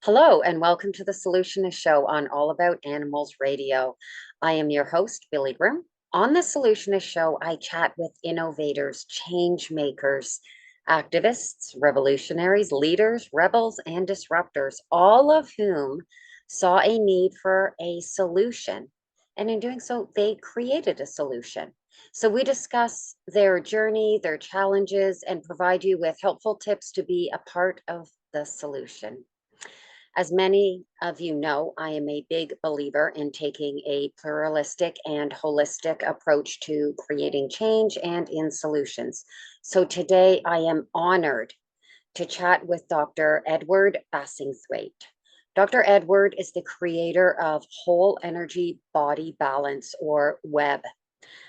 Hello, and welcome to the Solutionist Show on All About Animals Radio. I am your host, Billie Groom. On the Solutionist Show, I chat with innovators, change makers, activists, revolutionaries, leaders, rebels, and disruptors, all of whom saw a need for a solution. And in doing so, they created a solution. So we discuss their journey, their challenges, and provide you with helpful tips to be a part of the solution. As many of you know, I am a big believer in taking a pluralistic and holistic approach to creating change and in solutions. So today I am honored to chat with Dr. Edward Bassingthwaite. Dr. Edward is the creator of Whole Energy Body Balance, or WEBB,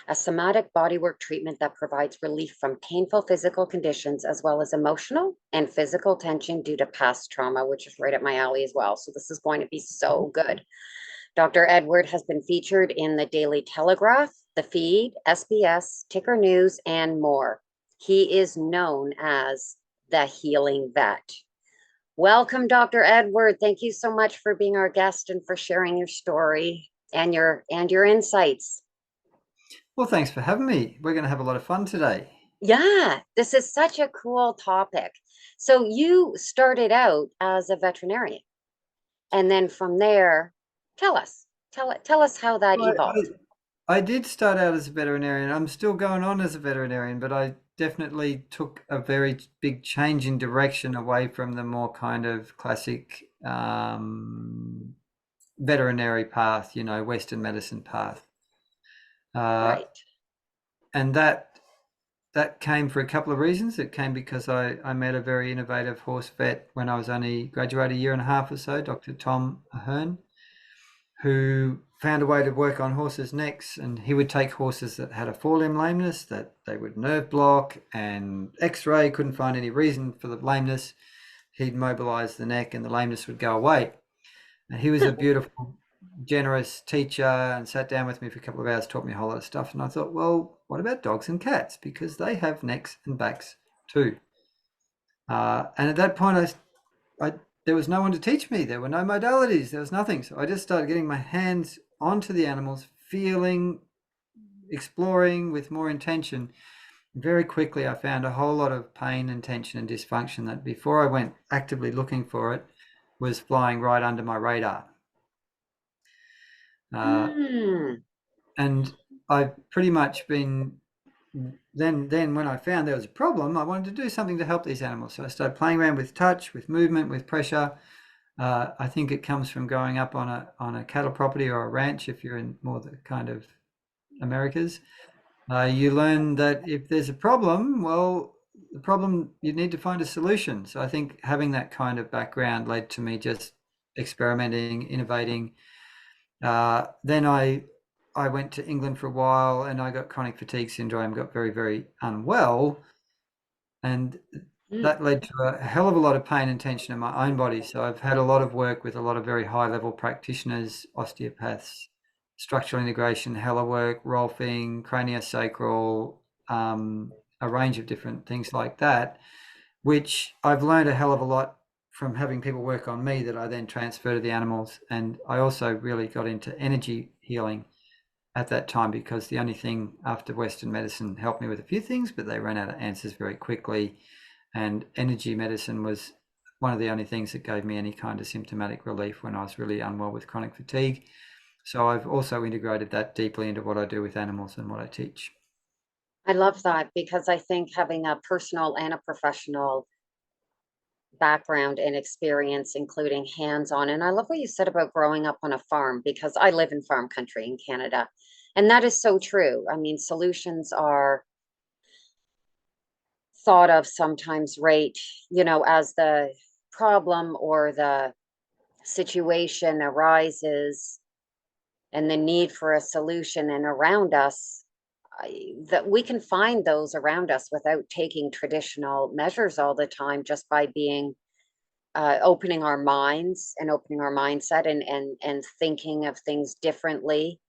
a somatic bodywork treatment that provides relief from painful physical conditions as well as emotional and physical tension due to past trauma, which is right up my alley as well. So this is going to be so good. Dr. Edward has been featured in the Daily Telegraph, The Feed, SBS, Ticker News, and more. He is known as the Healing Vet. Welcome, Dr. Edward. Thank you so much for being our guest and for sharing your story and your insights. Well, thanks for having me. We're going to have a lot of fun today. Yeah, this is such a cool topic. So you started out as a veterinarian, and then from there, tell us how that Well, evolved. I did start out as a veterinarian. I'm still going on as a veterinarian, but I definitely took a very big change in direction away from the more kind of classic veterinary path, Western medicine path. Right. And that came for a couple of reasons. It came because I met a very innovative horse vet when I was only graduated a year and a half or so, Dr. Tom Ahern, who found a way to work on horses' necks, and he would take horses that had a forelimb lameness that they would nerve block and x-ray, couldn't find any reason for the lameness. He'd mobilize the neck and the lameness would go away. And he was a beautiful, generous teacher and sat down with me for a couple of hours, taught me a whole lot of stuff. And I thought, well, what about dogs and cats? Because they have necks and backs too. And at that point, there was no one to teach me. There were no modalities. There was nothing. So I just started getting my hands onto the animals, feeling, exploring with more intention. Very quickly, I found a whole lot of pain and tension and dysfunction that before I went actively looking for it was flying right under my radar. Hmm. And I've pretty much been then when I found there was a problem, I wanted to do something to help these animals. So I started playing around with touch, with movement, with pressure. I think it comes from growing up on a cattle property or a ranch. If you're in more the kind of Americas, you learn that if there's a problem, well, the problem you need to find a solution. So I think having that kind of background led to me just experimenting, innovating. Then I went to England for a while and I got chronic fatigue syndrome, got very, very unwell. And that led to a hell of a lot of pain and tension in my own body. So I've had a lot of work with a lot of very high level practitioners, osteopaths, structural integration, helo work, rolfing, craniosacral, a range of different things like that, which I've learned a hell of a lot from having people work on me that I then transfer to the animals. And I also really got into energy healing at that time because the only thing after Western medicine helped me with a few things, but they ran out of answers very quickly. And energy medicine was one of the only things that gave me any kind of symptomatic relief when I was really unwell with chronic fatigue. So I've also integrated that deeply into what I do with animals and what I teach. I love that because I think having a personal and a professional background and experience, including hands-on, and I love what you said about growing up on a farm because I live in farm country in Canada. And that is so true. I mean, solutions are thought of sometimes right, as the problem or the situation arises and the need for a solution and around us that we can find those around us without taking traditional measures all the time, just by being opening our minds and opening our mindset and thinking of things differently,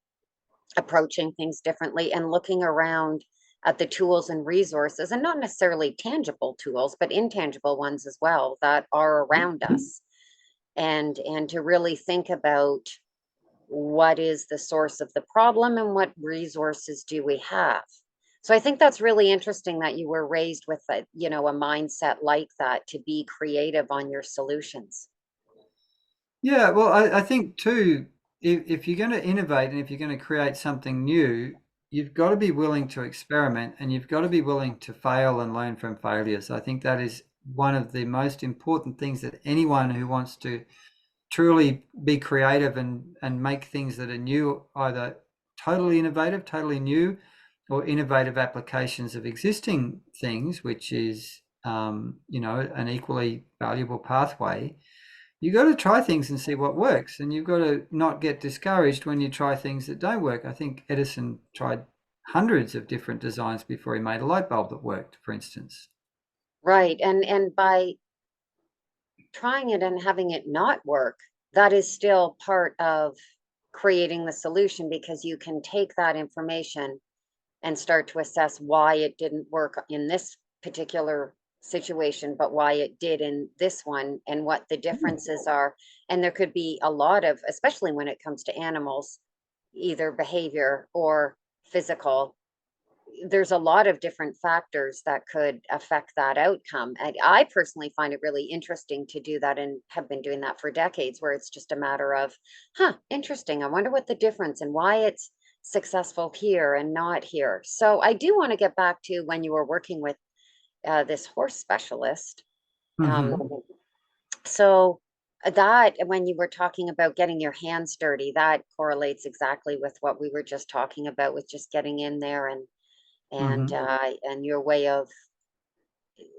approaching things differently, and looking around at the tools and resources, and not necessarily tangible tools, but intangible ones as well that are around us. and to really think about what is the source of the problem and what resources do we have. So I think that's really interesting that you were raised with a mindset like that, to be creative on your solutions. Yeah, well, I think too, if you're going to innovate and if you're going to create something new, you've got to be willing to experiment and you've got to be willing to fail and learn from failures. I think that is one of the most important things that anyone who wants to truly be creative and make things that are new, either totally innovative, totally new, or innovative applications of existing things, which is an equally valuable pathway. You got to try things and see what works, and you've got to not get discouraged when you try things that don't work. I think Edison tried hundreds of different designs before he made a light bulb that worked, for instance. Right. And by trying it and having it not work, that is still part of creating the solution, because you can take that information and start to assess why it didn't work in this particular situation, but why it did in this one, and what the differences are. And there could be a lot of, especially when it comes to animals, either behavior or physical, there's a lot of different factors that could affect that outcome. And I personally find it really interesting to do that, and have been doing that for decades, where it's just a matter of, interesting. I wonder what the difference and why it's successful here and not here. So I do want to get back to when you were working with this horse specialist. Um, Mm-hmm. so that when you were talking about getting your hands dirty, that correlates exactly with what we were just talking about, with just getting in there and Mm-hmm. and your way of,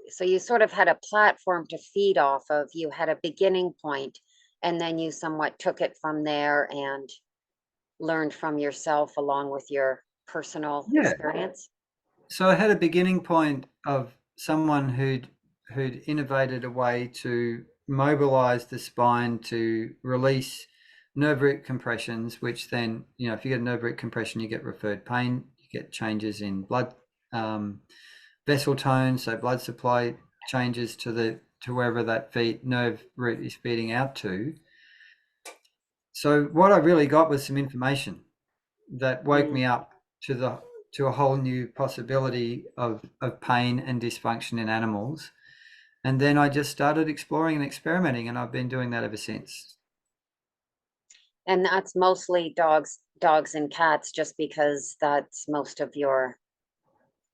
so you sort of had a platform to feed off of. You had a beginning point, and then you somewhat took it from there and learned from yourself along with your personal Yeah. experience. So I had a beginning point of someone who'd innovated a way to mobilize the spine to release nerve root compressions, which then, if you get a nerve root compression, you get referred pain, you get changes in blood um, vessel tone, so blood supply changes to wherever that nerve root is feeding out to. So what I really got was some information that woke Mm. me up to the to a whole new possibility of pain and dysfunction in animals. And then I just started exploring and experimenting, and I've been doing that ever since. And that's mostly dogs and cats, just because that's most of your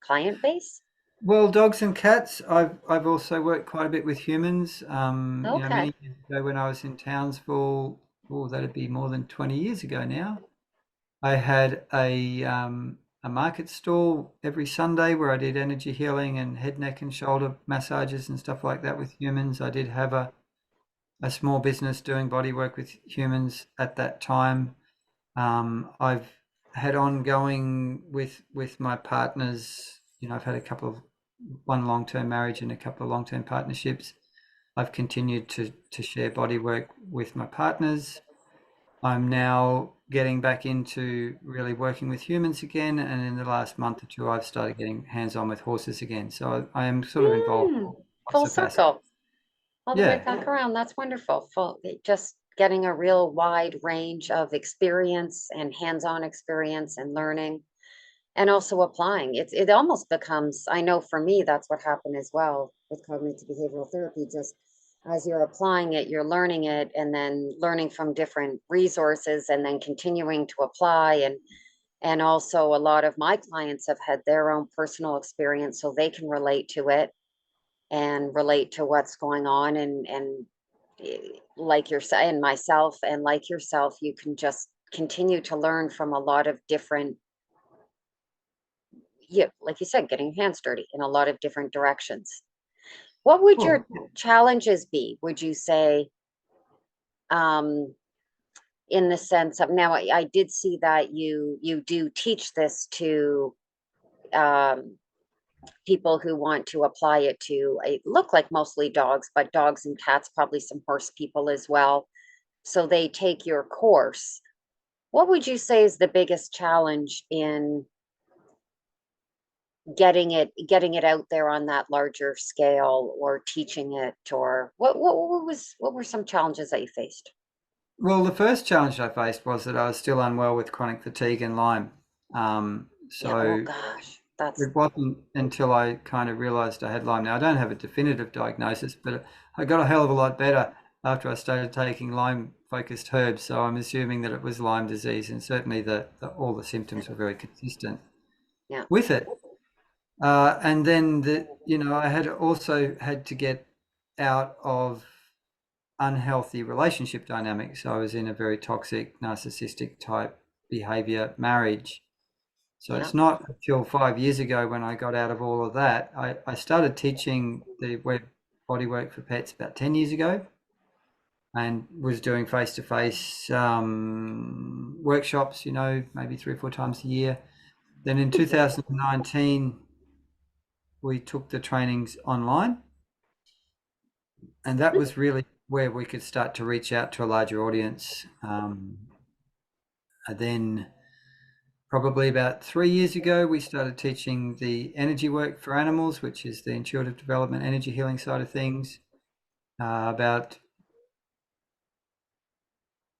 client base. Well, dogs and cats. I've also worked quite a bit with humans. Okay. Many years ago when I was in Townsville, oh, that'd be more than 20 years ago now. I had a market stall every Sunday where I did energy healing and head, neck, and shoulder massages and stuff like that with humans. I did have a small business doing body work with humans at that time. I've had ongoing with my partners. I've had one long-term marriage and a couple of long-term partnerships. I've continued to share body work with my partners. I'm now getting back into really working with humans again, and in the last month or two, I've started getting hands-on with horses again. So I am sort of involved in lots Full of facets. circle, all the way Yeah. back around. That's wonderful. Just getting a real wide range of experience and hands-on experience and learning, and also applying. It almost becomes, I know for me, that's what happened as well with cognitive behavioral therapy. Just as you're applying it, you're learning it, and then learning from different resources, and then continuing to apply. And also, a lot of my clients have had their own personal experience, so they can relate to it and relate to what's going on. Like yourself and myself, and like yourself, you can just continue to learn from a lot of different, yeah, like you said, getting your hands dirty in a lot of different directions. What would Cool. your challenges be, would you say, um, in the sense of, now I did see that you do teach this to um, people who want to apply it to, it look like mostly dogs, but dogs and cats, probably some horse people as well. So they take your course. What would you say is the biggest challenge in getting it out there on that larger scale, or teaching it, or what were some challenges that you faced? Well, the first challenge I faced was that I was still unwell with chronic fatigue and Lyme. Yeah, oh So gosh, that's it wasn't until I kind of realized I had Lyme. Now, I don't have a definitive diagnosis, but I got a hell of a lot better after I started taking Lyme-focused herbs. So I'm assuming that it was Lyme disease, and certainly all the symptoms were very consistent yeah. with it. And then I had also had to get out of unhealthy relationship dynamics. I was in a very toxic, narcissistic type behavior marriage. So Yeah. it's not until 5 years ago when I got out of all of that. I started teaching the web bodywork for pets about 10 years ago, and was doing face-to-face workshops, maybe 3 or 4 times a year. Then in 2019, we took the trainings online, and that was really where we could start to reach out to a larger audience. And then probably about 3 years ago, we started teaching the energy work for animals, which is the intuitive development, energy healing side of things. About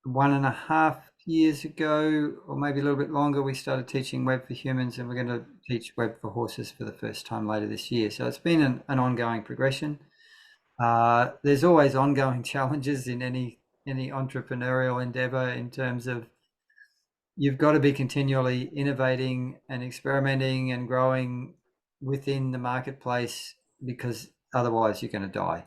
1.5 years ago, or maybe a little bit longer, we started teaching web for humans, and we're going to teach web for horses for the first time later this year. So it's been an ongoing progression. There's always ongoing challenges in any entrepreneurial endeavor, in terms of you've got to be continually innovating and experimenting and growing within the marketplace, because otherwise you're going to die.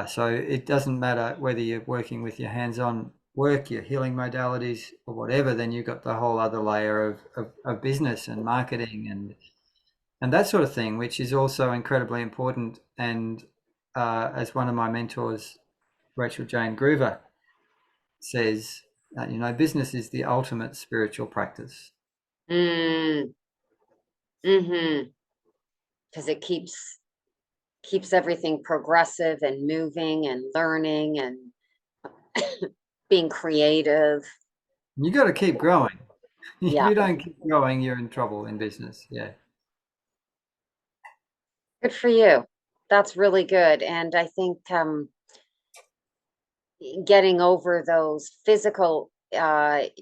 So it doesn't matter whether you're working with your hands-on work, your healing modalities, or whatever. Then you've got the whole other layer of business and marketing and that sort of thing, which is also incredibly important. And as one of my mentors, Rachel Jane Groover, says, business is the ultimate spiritual practice. Mm, mm-hmm. Because it keeps everything progressive and moving and learning and being creative. You got to keep growing. If Yeah, you don't keep growing, you're in trouble in business. Yeah. good for you. That's really good. And I think getting over those physical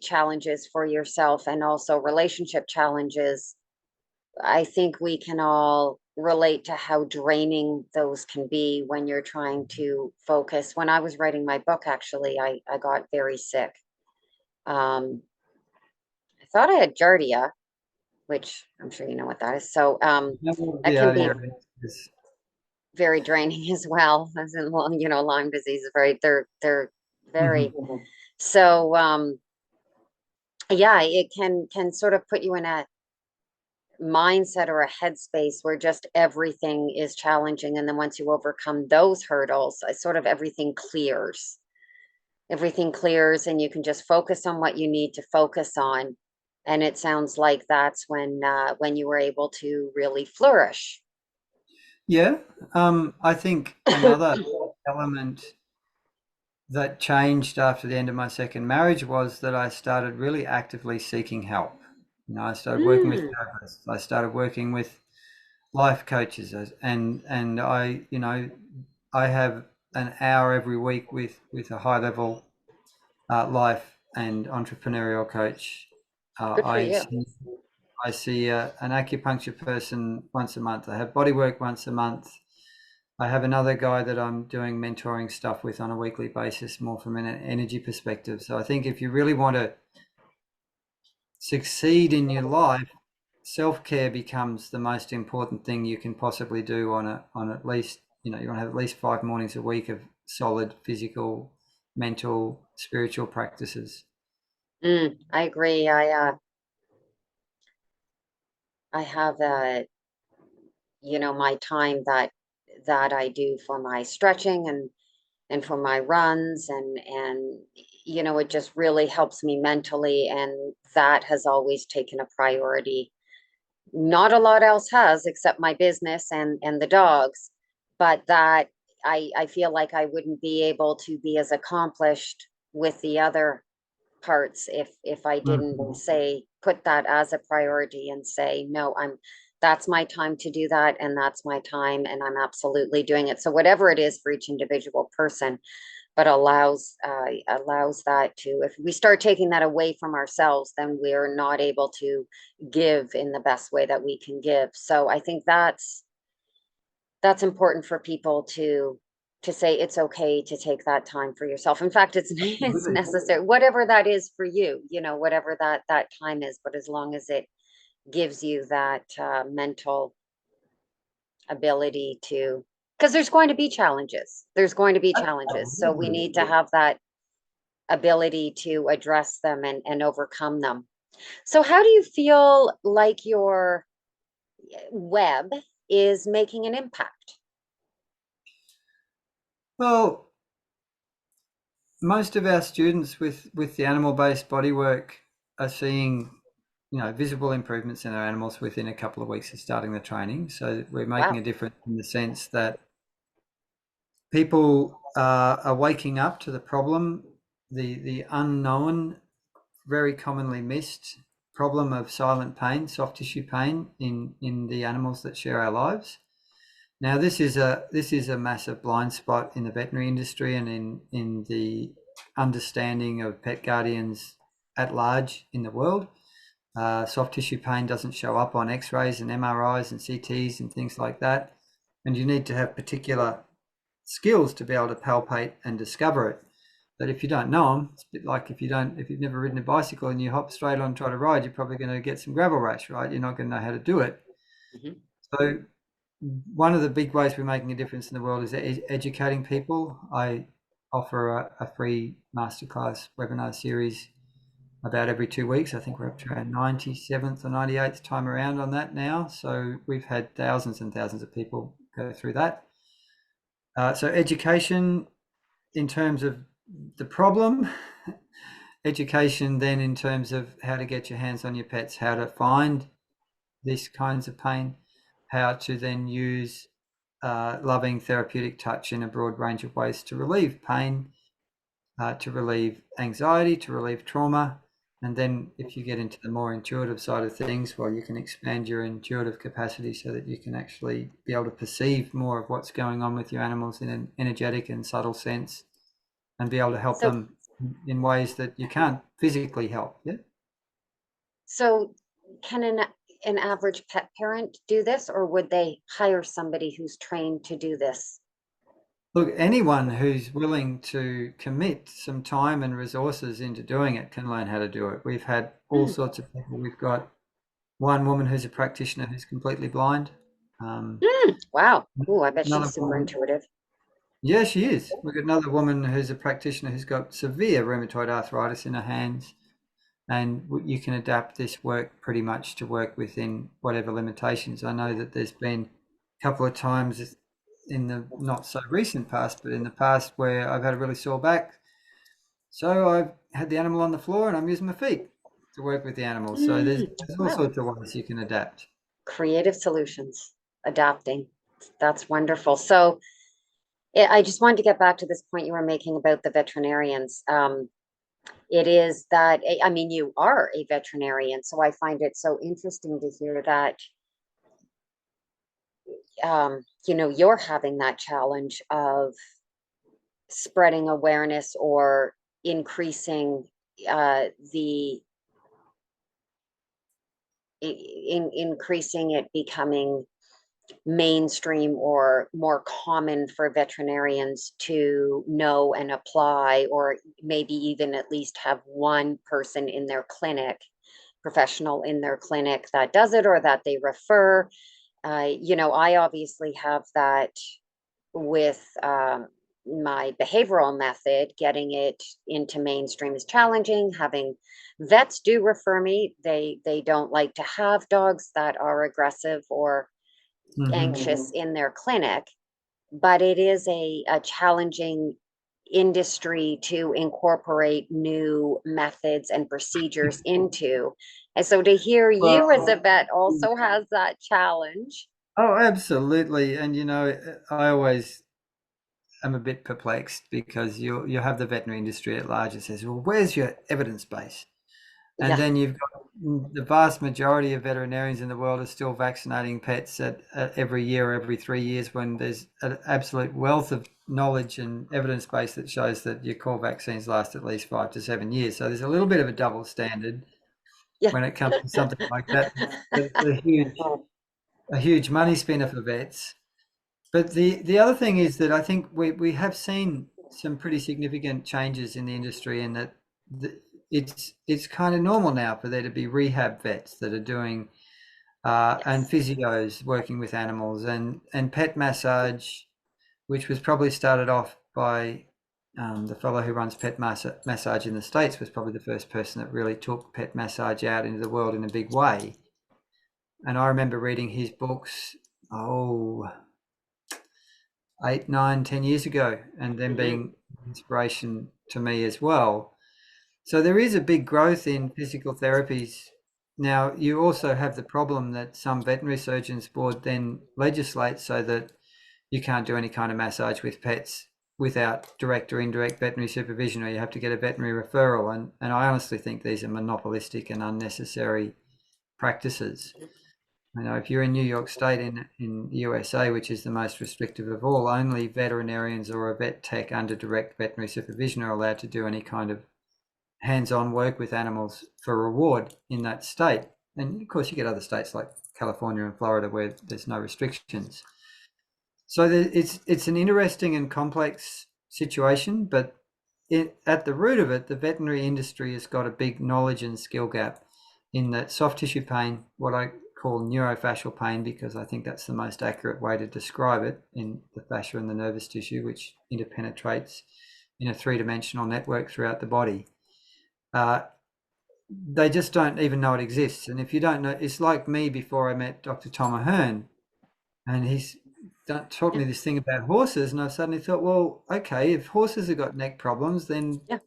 challenges for yourself, and also relationship challenges, I think we can all relate to how draining those can be when you're trying to focus. When I was writing my book, actually, I got very sick. Um, I thought I had Giardia, which I'm sure you know what that is. So that can Yeah, be yeah. very draining as well. As in, well, Lyme disease is they're very, Mhm. so yeah, it can sort of put you in a mindset or a headspace where just everything is challenging, and then once you overcome those hurdles, sort of everything clears and you can just focus on what you need to focus on. And it sounds like that's when you were able to really flourish. Yeah. I think another element that changed after the end of my second marriage was that I started really actively seeking help. I started working with Mm, therapists. I started working with life coaches, and I have an hour every week with a high level life and entrepreneurial coach. Uh, good for I you. see, I see an acupuncture person once a month. I have bodywork once a month. I have another guy that I'm doing mentoring stuff with on a weekly basis, more from an energy perspective. So I think if you really want to succeed in your life, self-care becomes the most important thing you can possibly do on at least, you want to have at least 5 mornings a week of solid physical, mental, spiritual practices. I agree. I have my time that I do for my stretching and for my runs, and it just really helps me mentally, and that has always taken a priority. Not a lot else has, except my business and the dogs, but that I feel like I wouldn't be able to be as accomplished with the other parts if I didn't Mhm. say put that as a priority and say no, that's my time to do that, and that's my time, and I'm absolutely doing it. So whatever it is for each individual person, but allows that to, if we start taking that away from ourselves, then we're not able to give in the best way that we can give. So I think that's important for people to say it's okay to take that time for yourself. In fact, it's Absolutely. necessary, whatever that is for you, whatever that time is, but as long as it gives you that mental ability to, because there's going to be challenges, so we Absolutely. need to have that ability to address them and overcome them. So how do you feel like your web is making an impact? Well, most of our students with the animal-based bodywork are seeing, visible improvements in their animals within a couple of weeks of starting the training. So we're making Wow. a difference in the sense that people are waking up to the problem, the unknown, very commonly missed problem of silent pain, soft tissue pain in the animals that share our lives. Now, this is a massive blind spot in the veterinary industry and in the understanding of pet guardians at large in the world. Soft tissue pain doesn't show up on X-rays and MRIs and CTs and things like that, and you need to have particular skills to be able to palpate and discover it. But if you don't know them, it's a bit like if you've never ridden a bicycle and you hop straight on and try to ride, you're probably going to get some gravel rash, right? You're not going to know how to do it. Mhm. So one of the big ways we're making a difference in the world is educating people. I offer a free masterclass webinar series about every 2 weeks. I think we're up to our 97th or 98th time around on that now. So we've had thousands and thousands of people go through that. So education in terms of the problem, education then in terms of how to get your hands on your pets, how to find these kinds of pain, how to then use loving therapeutic touch in a broad range of ways to relieve pain, to relieve anxiety, to relieve trauma. And then if you get into the more intuitive side of things, well, you can expand your intuitive capacity so that you can actually be able to perceive more of what's going on with your animals in an energetic and subtle sense and be able to help So, them in ways that you can't physically help. Yeah. so can an average pet parent do this, or would they hire somebody who's trained to do this? Look, anyone who's willing to commit some time and resources into doing it can learn how to do it. We've had all Mm, sorts of people. We've got one woman who's a practitioner who's completely blind. wow. Ooh, I bet Another she's super woman, intuitive. yeah, she is. We've got another woman who's a practitioner who's got severe rheumatoid arthritis in her hands, and you can adapt this work pretty much to work within whatever limitations. I know that there's been a couple of times in the not so recent past, but in the past where I've had a really sore back. So I've had the animal on the floor and I'm using my feet to work with the animal. So there's all Wow. sorts of ways you can adapt. Creative solutions, adapting. That's wonderful. So I just wanted to get back to this point you were making about the veterinarians. It is that, I mean, you are a veterinarian, so I find it so interesting to hear that, you're having that challenge of spreading awareness or increasing the increasing it becoming mainstream or more common for veterinarians to know and apply, or maybe even at least have one person in their clinic, professional in their clinic, that does it or that they refer. I obviously have that with my behavioral method. Getting it into mainstream is challenging. Having vets do refer me. They don't like to have dogs that are aggressive or anxious in their clinic, but it is a challenging industry to incorporate new methods and procedures into. And so to hear you as a Well, vet also has that challenge. oh, absolutely. And I always am a bit perplexed because you have the veterinary industry at large that says, well, where's your evidence base? And Yeah. then you've got the vast majority of veterinarians in the world are still vaccinating pets at every year or every 3 years, when there's an absolute wealth of knowledge and evidence base that shows that your core vaccines last at least 5 to 7 years. So there's a little bit of a double standard Yeah. when it comes to something like that. It's a huge money spinner for vets. But the other thing is that I think we have seen some pretty significant changes in the industry, in that it's kind of normal now for there to be rehab vets that are doing and Yes. physios working with animals, and pet massage, which was probably started off by the fellow who runs pet massage in the States, was probably the first person that really took pet massage out into the world in a big way. And I remember reading his books, oh, 8, 9, 10 years ago, and then Hmm. being inspiration to me as well. So there is a big growth in physical therapies. Now, you also have the problem that some veterinary surgeons board then legislate so that you can't do any kind of massage with pets without direct or indirect veterinary supervision, or you have to get a veterinary referral. And I honestly think these are monopolistic and unnecessary practices. You know, if you're in New York State in the USA, which is the most restrictive of all, only veterinarians or a vet tech under direct veterinary supervision are allowed to do any kind of hands-on work with animals for reward in that state. And of course, you get other states like California and Florida where there's no restrictions. So it's an interesting and complex situation, but at the root of it, the veterinary industry has got a big knowledge and skill gap in that soft tissue pain, what I call neurofascial pain, because I think that's the most accurate way to describe it, in the fascia and the nervous tissue, which interpenetrates in a three-dimensional network throughout the body. They just don't even know it exists. And if you don't know, it's like me before I met Dr. Tom Ahern, and he's taught Yeah. me this thing about horses, and I suddenly thought, well, okay, if horses have got neck problems, then Yeah.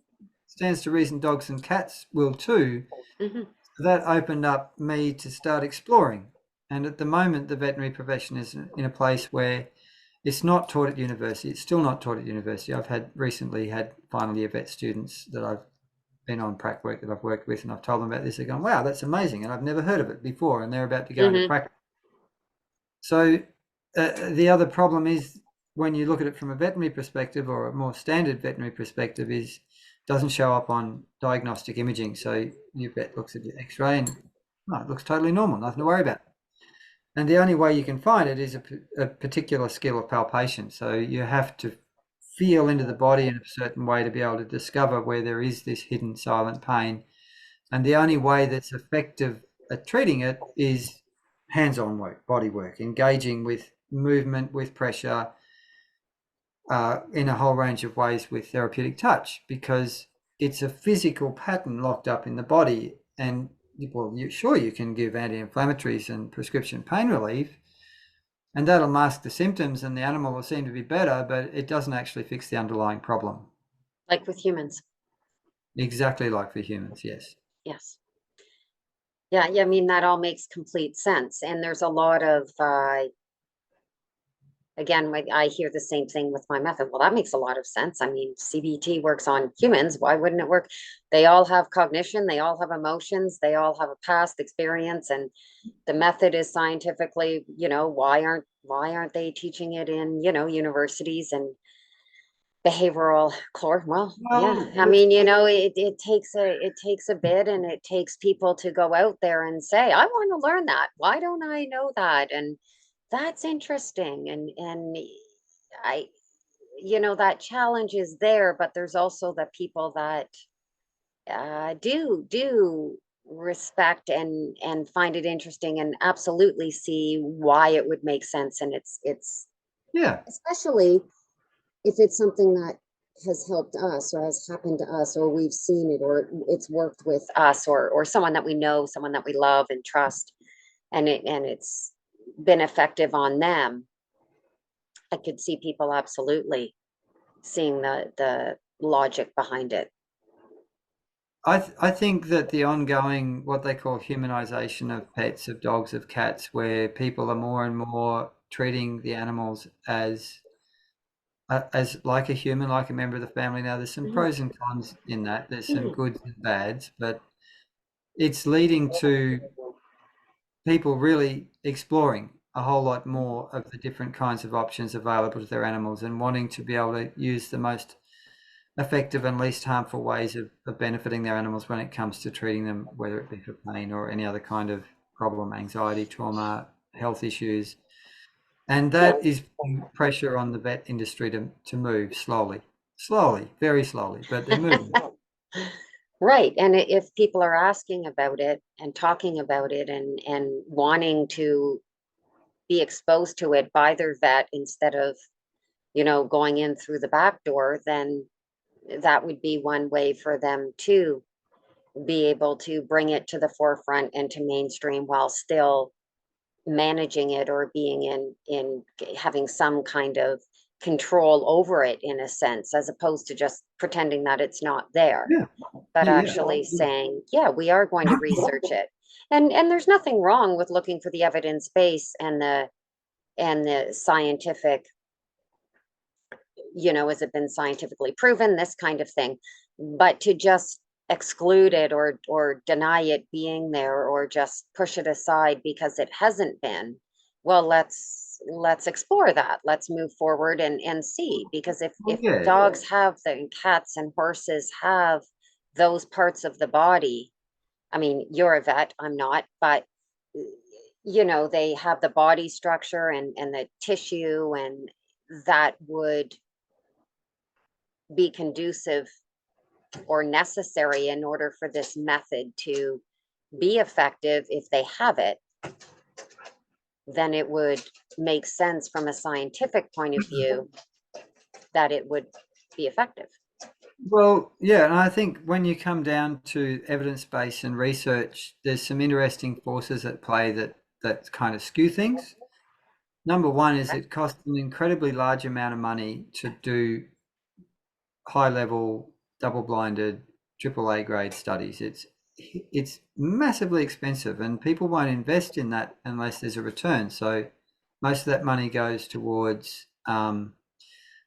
stands to reason dogs and cats will too. Hmm. So that opened up me to start exploring. And at the moment, the veterinary profession is in a place where it's not taught at university. It's still not taught at university. I've recently had final year vet students that I've been on prac work that I've worked with, and I've told them about this. They're going, wow, that's amazing. And I've never heard of it before. And they're about to go into Hmm. practice. So the other problem is, when you look at it from a veterinary perspective, or a more standard veterinary perspective, is doesn't show up on diagnostic imaging. So your vet looks at your X-ray and it looks totally normal, nothing to worry about. And the only way you can find it is a particular skill of palpation. So you have to feel into the body in a certain way to be able to discover where there is this hidden silent pain. And the only way that's effective at treating it is hands-on work, body work, engaging with movement, with pressure, in a whole range of ways with therapeutic touch, because it's a physical pattern locked up in the body. And well, sure, you can give anti-inflammatories and prescription pain relief, and that'll mask the symptoms and the animal will seem to be better, but it doesn't actually fix the underlying problem. Like with humans. Exactly like for humans, yes. Yes. Yeah. Yeah. I mean, that all makes complete sense. And there's a lot of, again, I hear the same thing with my method. Well, that makes a lot of sense. I mean, CBT works on humans. Why wouldn't it work? They all have cognition, they all have emotions, they all have a past experience, and the method is scientifically, why aren't they teaching it in, universities and behavioral core? Well, yeah. Well, I mean, it takes a bit, and it takes people to go out there and say, I want to learn that. Why don't I know that? And that's interesting. And I, that challenge is there, but there's also the people that do respect and find it interesting and absolutely see why it would make sense. And it's yeah. especially if it's something that has helped us or has happened to us, or we've seen it, or it's worked with us, or someone that we know, someone that we love and trust, and it's been effective on them. I could see people absolutely seeing the logic behind it. I think that the ongoing, what they call humanization of pets, of dogs, of cats, where people are more and more treating the animals as like a human, like a member of the family. Now, there's some Mhm, pros and cons in that. There's some mhm. goods and bads, but it's leading to people really exploring a whole lot more of the different kinds of options available to their animals and wanting to be able to use the most effective and least harmful ways of benefiting their animals when it comes to treating them, whether it be for pain or any other kind of problem, anxiety, trauma, health issues. And that is putting pressure on the vet industry to move slowly, very slowly, but they're moving. Right. And if people are asking about it and talking about it and wanting to be exposed to it by their vet instead of, going in through the back door, then that would be one way for them to be able to bring it to the forefront and to mainstream while still managing it or being in having some kind of control over it in a sense, as opposed to just pretending that it's not there, Yeah, but yeah, actually saying, yeah, we are going to research it. And there's nothing wrong with looking for the evidence base and the scientific, has it been scientifically proven, this kind of thing. But to just exclude it or deny it being there or just push it aside because it hasn't been, well, let's explore that. Let's move forward and see, because if yeah. dogs have and cats and horses have those parts of the body, I mean, you're a vet, I'm not, but they have the body structure and the tissue, and that would be conducive or necessary in order for this method to be effective. If they have it, then it would make sense from a scientific point of view that it would be effective. Well, yeah, and I think when you come down to evidence-based and research, there's some interesting forces at play that kind of skew things. Number one is Okay. it costs an incredibly large amount of money to do high-level, double-blinded, AAA grade studies. It's massively expensive, and people won't invest in that unless there's a return. So most of that money goes towards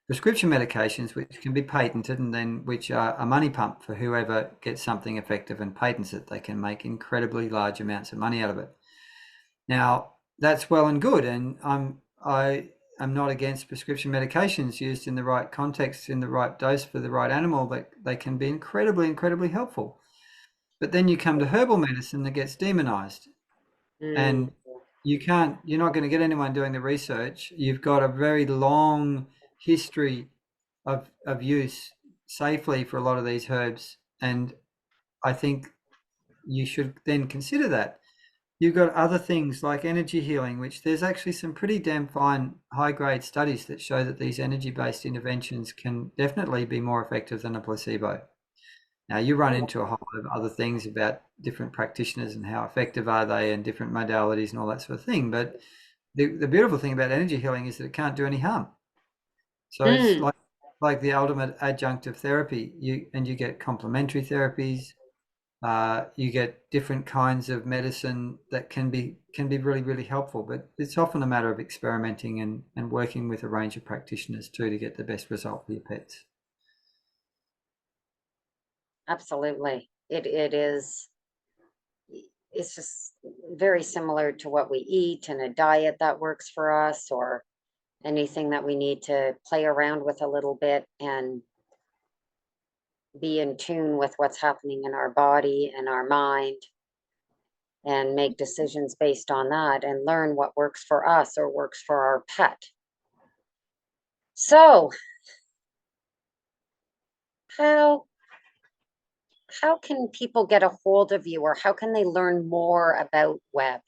prescription medications, which can be patented and then which are a money pump for whoever gets something effective and patents it. They can make incredibly large amounts of money out of it. Now, that's well and good, and I am not against prescription medications used in the right context, in the right dose for the right animal. That they can be incredibly helpful. But then you come to herbal medicine that gets demonized, Mm, and you're not going to get anyone doing the research. You've got a very long history of use safely for a lot of these herbs, and I think you should then consider that. You've got other things like energy healing, which there's actually some pretty damn fine high grade studies that show that these energy based interventions can definitely be more effective than a placebo. Now, you run into a whole lot of other things about different practitioners and how effective are they and different modalities and all that sort of thing. But the beautiful thing about energy healing is that it can't do any harm. So it's mm, like the ultimate adjunctive therapy. You get complementary therapies. You get different kinds of medicine that can be really helpful. But it's often a matter of experimenting and working with a range of practitioners too to get the best result for your pets. absolutely. It is. It's just very similar to what we eat and a diet that works for us, or anything that we need to play around with a little bit and be in tune with what's happening in our body and our mind and make decisions based on that and learn what works for us or works for our pet. So, how how can people get a hold of you, or how can they learn more about web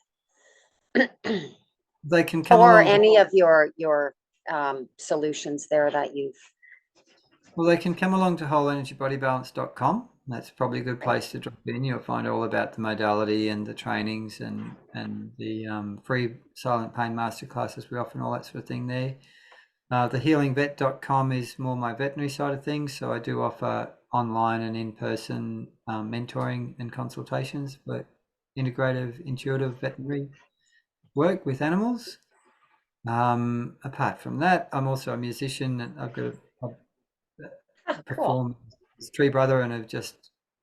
They can come or along to any of your solutions there that you've. Well, they can come along to wholeenergybodybalance.com. That's probably a good Right. place to drop in. You'll find all about the modality and the trainings and the free silent pain masterclasses we offer and all that sort of thing there. The healingvet.com is more my veterinary side of things. So I do offer online and in-person mentoring and consultations for integrative, intuitive veterinary work with animals. Apart from that, I'm also a musician and I've Ah, cool. perform as Tree Brother, and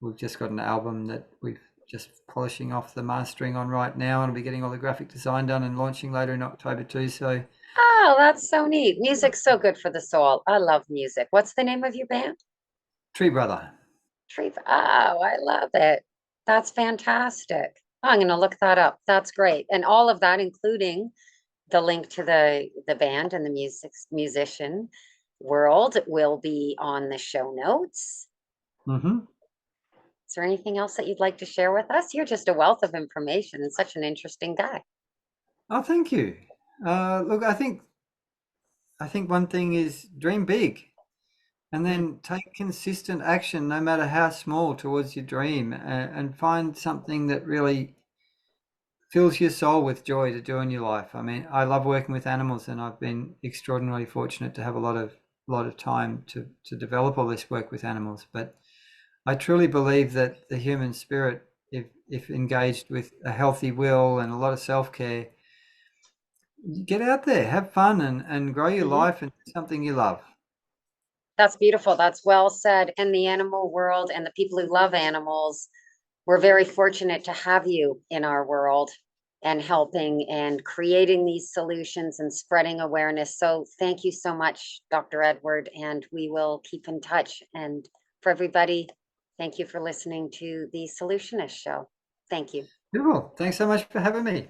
we've just got an album that we've just polishing off the mastering on right now, and I'll be getting all the graphic design done and launching later in October too. So Oh, that's so neat. Music's so good for the soul. I love music. What's the name of your band? Tree Brother. Tree. Oh, I love it. That's fantastic. I'm going to look that up. That's great. And all of that, including the link to the band and the musician world, will be on the show notes. Mm-hmm. Is there anything else that you'd like to share with us? You're just a wealth of information and such an interesting guy. Oh, thank you. Look, I think one thing is dream big, and Mm. then take consistent action, no matter how small, towards your dream, and find something that really fills your soul with joy to do in your life. I mean, I love working with animals, and I've been extraordinarily fortunate to have a lot of time to develop all this work with animals. But I truly believe that the human spirit, if engaged with a healthy will and a lot of self-care, get out there, have fun, and grow your Mhm. life and do something you love. That's beautiful. That's well said. And the animal world and the people who love animals, we're very fortunate to have you in our world and helping and creating these solutions and spreading awareness. So thank you so much, Dr. Edward, and we will keep in touch. And for everybody, thank you for listening to the Solutionist Show. Thank you. Cool. Thanks so much for having me.